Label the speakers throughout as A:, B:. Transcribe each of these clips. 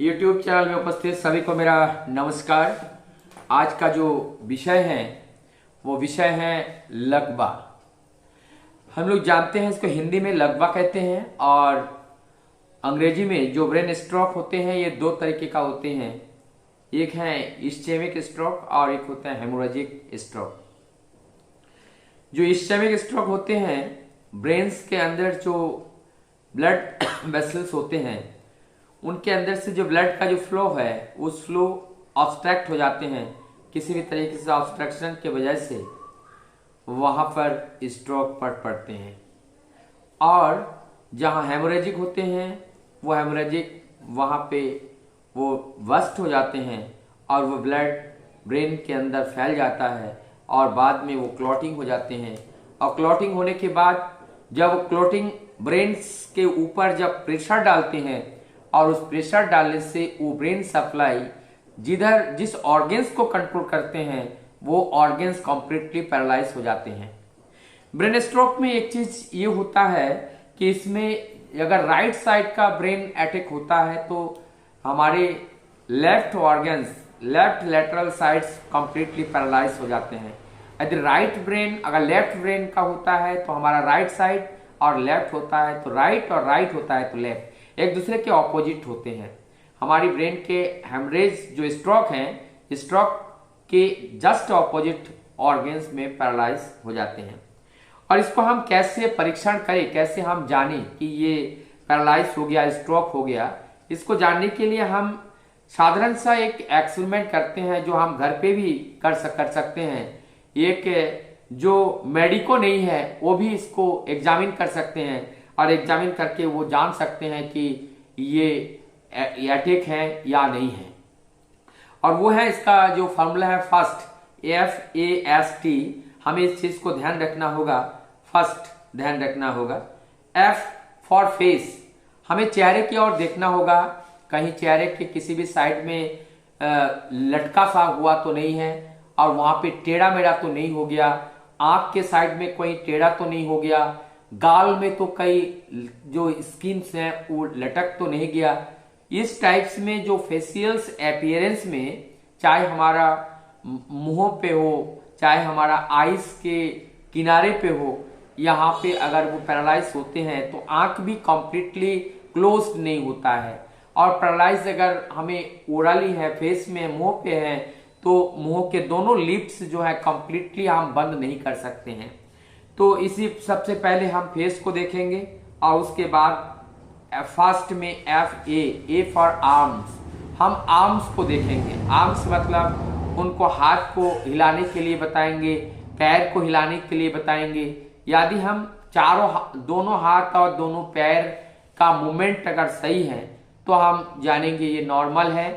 A: YouTube channel में उपस्थित सभी को मेरा नमस्कार। आज का जो विषय है वो विषय है लकवा। हम लोग जानते हैं इसको हिंदी में लकवा कहते हैं और अंग्रेजी में जो ब्रेन स्ट्रोक होते हैं ये दो तरीके का होते हैं। एक है इस्चेमिक स्ट्रोक और एक होता है हेमोरेजिक स्ट्रोक। जो इस्चेमिक स्ट्रोक होते हैं, ब्रेन्स के अंदर जो ब्लड वेसल्स होते हैं उनके अंदर से जो ब्लड का जो फ्लो है उस फ्लो ऑब्स्ट्रैक्ट हो जाते हैं। किसी भी तरीके से ऑब्स्ट्रक्शन के वजह से वहां पर स्ट्रोक पड़ते हैं। और जहां हेमोरेजिक होते हैं वो हेमोरेजिक वहां पे वो बस्ट हो जाते हैं और वो ब्लड ब्रेन के अंदर फैल जाता है और बाद में वो क्लॉटिंग हो जाते हैं। और क्लॉटिंग होने के बाद जब क्लॉटिंग ब्रेन के ऊपर जब प्रेशर डालते हैं और उस प्रेशर डालने से वो ब्रेन सप्लाई जिस ऑर्गेन्स को कंट्रोल करते हैं वो ऑर्गेन्स कंप्लीटली पैरालाइज हो जाते हैं। ब्रेन स्ट्रोक में एक चीज ये होता है कि इसमें अगर राइट साइड का ब्रेन अटैक होता है तो हमारे left organs, left lateral sides completely paralyse हो जाते हैं। यदि अगर लेफ्ट ब्रेन का होता है तो हमारा राइट साइड और लेफ्ट होता है तो राइट और राइट होता है तो लेफ्ट, एक दूसरे के ऑपोजिट होते हैं। हमारी ब्रेन के हेमरेज जो स्ट्रोक हैं, स्ट्रोक के जस्ट ऑपोजिट ऑर्गेन्स में पैरालाइज हो जाते हैं। और इसको हम कैसे परीक्षण करें, कैसे हम जाने कि ये पैरालाइज हो गया, स्ट्रोक हो गया, इसको जानने के लिए हम साधारण सा एक एक्सपेरिमेंट करते हैं जो हम घर पे भी कर सकते हैं। एक जो मेडिको नहीं है वो भी इसको एग्जामिन कर सकते हैं और एग्जामिन करके वो जान सकते हैं कि ये अटैक है या नहीं है। और वो है, इसका जो फॉर्मूला है फर्स्ट, FAST। हमें इस चीज को ध्यान रखना होगा, फर्स्ट ध्यान रखना होगा। F फॉर फेस, हमें चेहरे की ओर देखना होगा, कहीं चेहरे के किसी भी साइड में लटका सा हुआ तो नहीं है और वहां पे टेढ़ा मेढ़ा तो नहीं हो गया, आंख के साइड में कोई टेढ़ा तो नहीं हो गया, गाल में तो कई जो स्किन है वो लटक तो नहीं गया। इस टाइप्स में जो फेशियल्स अपीयरेंस में, चाहे हमारा मुंह पे हो चाहे हमारा आईज के किनारे पे हो, यहाँ पे अगर वो पैरालाइज होते हैं तो आंख भी कंप्लीटली क्लोज नहीं होता है। और पैरालाइज अगर हमें ओरली है, फेस में, मुंह पे है, तो मुंह के दोनों लिप्स जो है कंप्लीटली हम बंद नहीं कर सकते हैं। तो इसी सबसे पहले हम फेस को देखेंगे और उसके बाद फर्स्ट में A फॉर आर्म्स, हम आर्म्स को देखेंगे। आर्म्स मतलब उनको हाथ को हिलाने के लिए बताएंगे, पैर को हिलाने के लिए बताएंगे। यदि हम दोनों हाथ और दोनों पैर का मूवमेंट अगर सही है तो हम जानेंगे ये नॉर्मल है।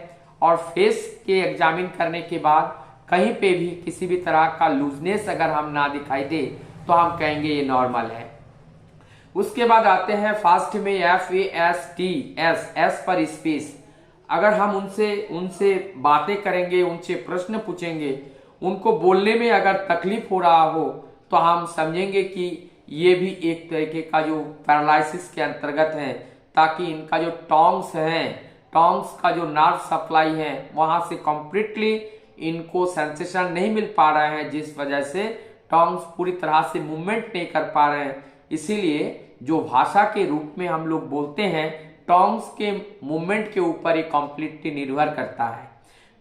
A: और फेस के एग्जामिन करने के बाद कहीं पे भी किसी भी तरह का लूजनेस अगर हम ना दिखाई दे तो हम कहेंगे ये नॉर्मल है। उसके बाद आते हैं फास्ट में S पर स्पेस। अगर हम उनसे बातें करेंगे, उनसे प्रश्न पूछेंगे, उनको बोलने में अगर तकलीफ हो रहा हो तो हम समझेंगे कि ये भी एक तरीके का जो पैरालिसिस के अंतर्गत है, ताकि इनका जो टोंग्स का जो नर्व सप्लाई है वहां से कंप्लीटली इनको सेंसेशन नहीं मिल पा रहा है, जिस वजह से टोंग्स पूरी तरह से मूवमेंट नहीं कर पा रहे हैं। इसीलिए जो भाषा के रूप में हम लोग बोलते हैं, टोंग्स के मूवमेंट के ऊपर ये कंप्लीटली निर्भर करता है।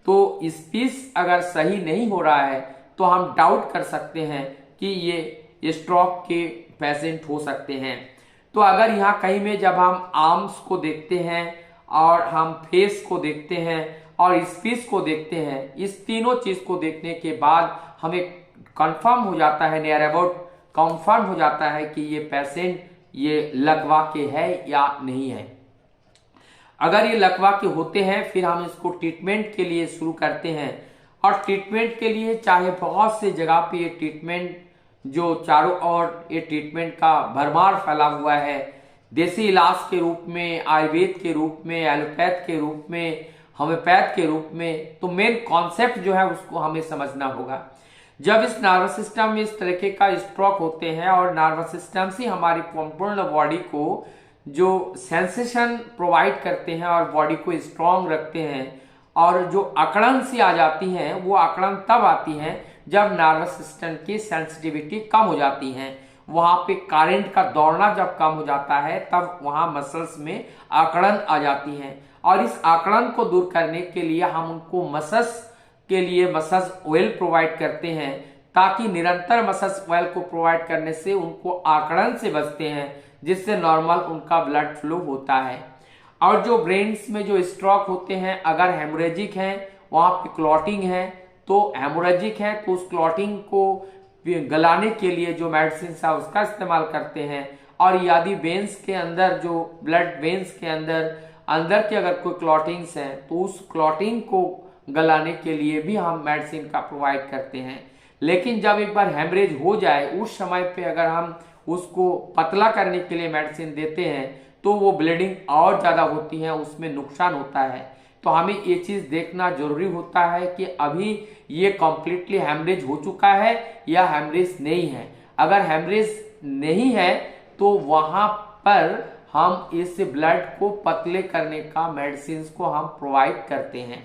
A: तो स्पीच अगर सही नहीं हो रहा है तो हम डाउट कर सकते हैं कि ये स्ट्रोक के पेशेंट हो सकते हैं। तो अगर यहाँ कहीं में जब हम आर्म्स को देखते हैं और हम फेस को देखते हैं और स्पीच को देखते हैं, इस तीनों चीज को देखने के बाद हमें कंफर्म हो जाता है, नियर अबाउट कंफर्म हो जाता है कि ये पेशेंट ये लकवा के है या नहीं है। अगर ये लकवा के होते हैं फिर हम इसको ट्रीटमेंट के लिए शुरू करते हैं। और ट्रीटमेंट के लिए चाहे बहुत से जगह पे ये ट्रीटमेंट जो चारों ओर ये ट्रीटमेंट का भरमार फैला हुआ है, देसी इलाज के रूप में, आयुर्वेद के रूप में, एलोपैथ के रूप में, होम्योपैथ के रूप में, तो मेन कॉन्सेप्ट जो है उसको हमें समझना होगा। जब इस नर्वस सिस्टम में इस तरीके का स्ट्रोक होते हैं और नर्वस सिस्टम से हमारी संपूर्ण बॉडी को जो सेंसेशन प्रोवाइड करते हैं और बॉडी को स्ट्रांग रखते हैं, और जो अकड़न सी आ जाती हैं, वो अकड़न तब आती हैं जब नर्वस सिस्टम की सेंसिटिविटी कम हो जाती है। वहां पे करंट का दौड़ना जब कम हो जाता है तब वहां मसल्स में अकड़न आ जाती है, और इस अकड़न को दूर करने के लिए हम उनको मसल्स के लिए मसाज ऑयल प्रोवाइड करते हैं, ताकि निरंतर मसाज ऑयल को प्रोवाइड करने से उनको आकड़न से बचते हैं, जिससे नॉर्मल उनका ब्लड फ्लो होता है। और जो ब्रेन्स में जो स्ट्रोक होते हैं, अगर हेमोरेजिक है, वहां पे क्लॉटिंग है, तो हेमोरेजिक है तो उस क्लॉटिंग को गलाने के लिए जो मेडिसिन है उसका इस्तेमाल करते हैं। और यदि वेन्स के अंदर जो ब्लड वेन्स के अंदर के अगर कोई क्लॉटिंग्स हैं तो उस क्लॉटिंग को गलाने के लिए भी हम मेडिसिन का प्रोवाइड करते हैं। लेकिन जब एक बार हेमरेज हो जाए उस समय पे अगर हम उसको पतला करने के लिए मेडिसिन देते हैं तो वो ब्लीडिंग और ज्यादा होती है, उसमें नुकसान होता है। तो हमें ये चीज देखना जरूरी होता है कि अभी ये कॉम्प्लीटली हेमरेज हो चुका है या हेमरेज नहीं है। अगर हेमरेज नहीं है तो वहां पर हम इस ब्लड को पतले करने का मेडिसिन को हम प्रोवाइड करते हैं।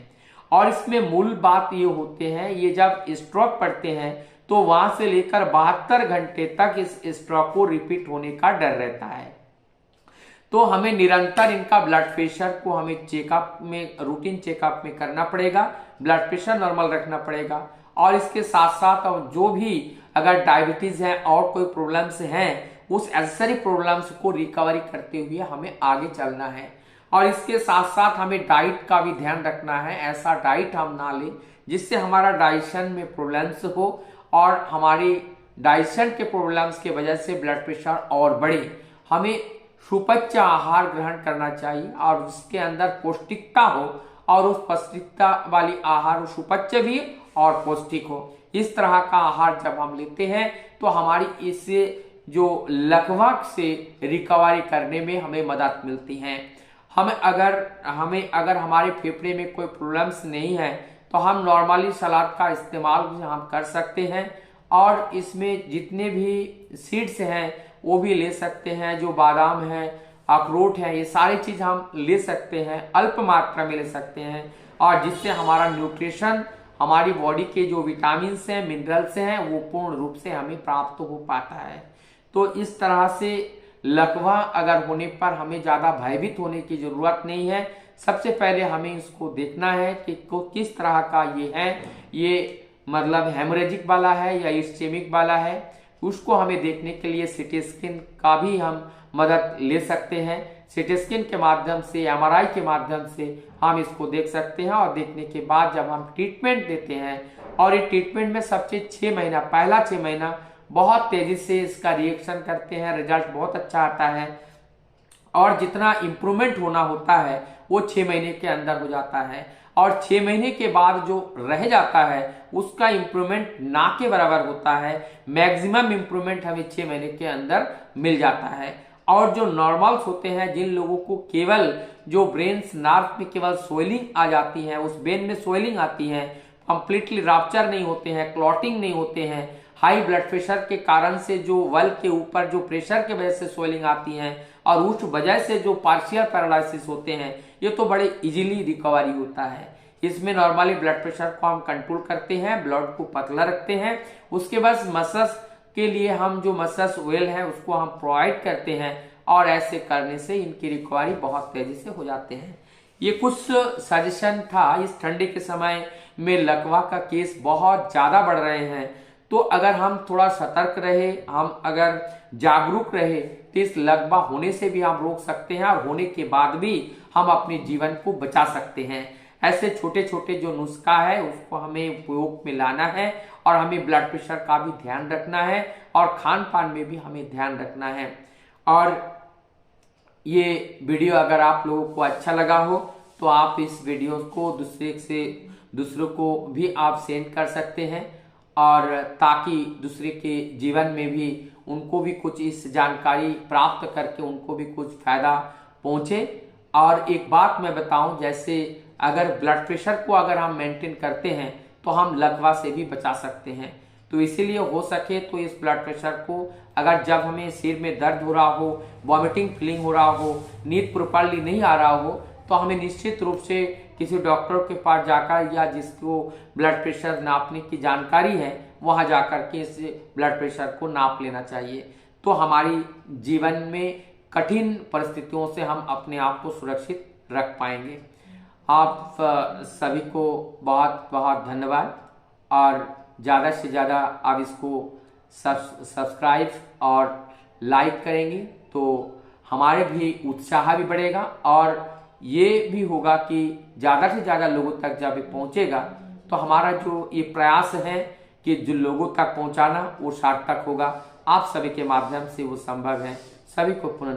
A: और इसमें मूल बात ये होते हैं, ये जब स्ट्रोक पड़ते हैं तो वहां से लेकर 72 घंटे तक इस स्ट्रोक को रिपीट होने का डर रहता है। तो हमें निरंतर इनका ब्लड प्रेशर को हमें चेकअप में, रूटीन चेकअप में करना पड़ेगा, ब्लड प्रेशर नॉर्मल रखना पड़ेगा। और इसके साथ साथ जो भी अगर डायबिटीज है और कोई प्रॉब्लम्स हैं, उस एसेसरी प्रॉब्लम्स को रिकवरी करते हुए हमें आगे चलना है। और इसके साथ साथ हमें डाइट का भी ध्यान रखना है। ऐसा डाइट हम ना लें जिससे हमारा डाइजेशन में प्रॉब्लम्स हो और हमारी डाइजेशन के प्रॉब्लम्स की वजह से ब्लड प्रेशर और बढ़े। हमें सुपच्च आहार ग्रहण करना चाहिए और उसके अंदर पौष्टिकता हो, और उस पौष्टिकता वाली आहार सुपच्च भी और पौष्टिक हो। इस तरह का आहार जब हम लेते हैं तो हमारी इससे जो लकवा से रिकवरी करने में हमें मदद मिलती है। हमें अगर हमारे फेफड़े में कोई प्रॉब्लम्स नहीं है तो हम नॉर्मली सलाद का इस्तेमाल भी हम कर सकते हैं, और इसमें जितने भी सीड्स हैं वो भी ले सकते हैं, जो बादाम है, अखरोट है, ये सारी चीज हम ले सकते हैं, अल्प मात्रा में ले सकते हैं, और जिससे हमारा न्यूट्रिशन, हमारी बॉडी के जो विटामिन हैं, मिनरल्स हैं, वो पूर्ण रूप से हमें प्राप्त हो पाता है। तो इस तरह से लकवा अगर होने पर हमें ज्यादा भयभीत होने की जरूरत नहीं है। सबसे पहले हमें इसको देखना है कि किस तरह का ये है, ये मतलब हेमोरेजिक वाला है या इस्चेमिक वाला है। उसको हमें देखने के लिए सीटी स्कैन का भी हम मदद ले सकते हैं। सीटी स्कैन के माध्यम से, एमआरआई के माध्यम से हम इसको देख सकते हैं, और देखने के बाद जब हम ट्रीटमेंट देते हैं, और ये ट्रीटमेंट में सबसे 6 महीना, पहला 6 महीना बहुत तेजी से इसका रिएक्शन करते हैं, रिजल्ट बहुत अच्छा आता है, और जितना इंप्रूवमेंट होना होता है वो 6 महीने के अंदर हो जाता है, और 6 महीने के बाद जो रह जाता है उसका इंप्रूवमेंट ना के बराबर होता है। मैक्सिमम इंप्रूवमेंट हमें 6 महीने के अंदर मिल जाता है। और जो नॉर्मल्स होते हैं, जिन लोगों को केवल जो ब्रेन्स नर्व में केवल स्वेलिंग आ जाती है, उस ब्रेन में स्वेलिंग आती है, कंप्लीटली रप्चर नहीं होते हैं, क्लॉटिंग नहीं होते हैं, हाई ब्लड प्रेशर के कारण से जो वल के ऊपर जो प्रेशर के वजह से स्वेलिंग आती है, और उस वजह से जो पार्शियल पैरालिसिस होते हैं, ये तो बड़े इजीली रिकवरी होता है। इसमें नॉर्मली ब्लड प्रेशर को हम कंट्रोल करते हैं, ब्लड को पतला रखते हैं, उसके बाद मसल्स के लिए हम जो मसल्स ऑयल है उसको हम प्रोवाइड करते हैं, और ऐसे करने से इनकी रिकवरी बहुत तेजी से हो जाते हैं। ये कुछ सजेशन था। इस ठंडी के समय में लकवा का केस बहुत ज्यादा बढ़ रहे हैं, तो अगर हम थोड़ा सतर्क रहे, हम अगर जागरूक रहे तो इस लकवा होने से भी हम रोक सकते हैं, और होने के बाद भी हम अपने जीवन को बचा सकते हैं। ऐसे छोटे छोटे जो नुस्खा है उसको हमें उपयोग में लाना है, और हमें ब्लड प्रेशर का भी ध्यान रखना है, और खान पान में भी हमें ध्यान रखना है। और ये वीडियो अगर आप लोगों को अच्छा लगा हो तो आप इस वीडियो को दूसरों को भी आप सेंड कर सकते हैं, और ताकि दूसरे के जीवन में भी उनको भी कुछ इस जानकारी प्राप्त करके उनको भी कुछ फायदा पहुंचे। और एक बात मैं बताऊं, जैसे अगर ब्लड प्रेशर को अगर हम मेंटेन करते हैं तो हम लकवा से भी बचा सकते हैं। तो इसीलिए हो सके तो इस ब्लड प्रेशर को, अगर जब हमें सिर में दर्द हो रहा हो, वॉमिटिंग फीलिंग हो रहा हो, नींद प्रॉपर्ली नहीं आ रहा हो, तो हमें निश्चित रूप से किसी डॉक्टर के पास जाकर या जिसको ब्लड प्रेशर नापने की जानकारी है वहां जाकर के इस ब्लड प्रेशर को नाप लेना चाहिए। तो हमारी जीवन में कठिन परिस्थितियों से हम अपने आप को सुरक्षित रख पाएंगे। आप सभी को बहुत बहुत धन्यवाद, और ज़्यादा से ज़्यादा आप इसको सब्सक्राइब और लाइक करेंगे तो हमारे भी उत्साह भी बढ़ेगा, और ये भी होगा कि ज़्यादा से ज़्यादा लोगों तक जब ये पहुँचेगा तो हमारा जो ये प्रयास है कि जो लोगों तक पहुँचाना वो सार्थक होगा। आप सभी के माध्यम से वो संभव है। सभी को पुनः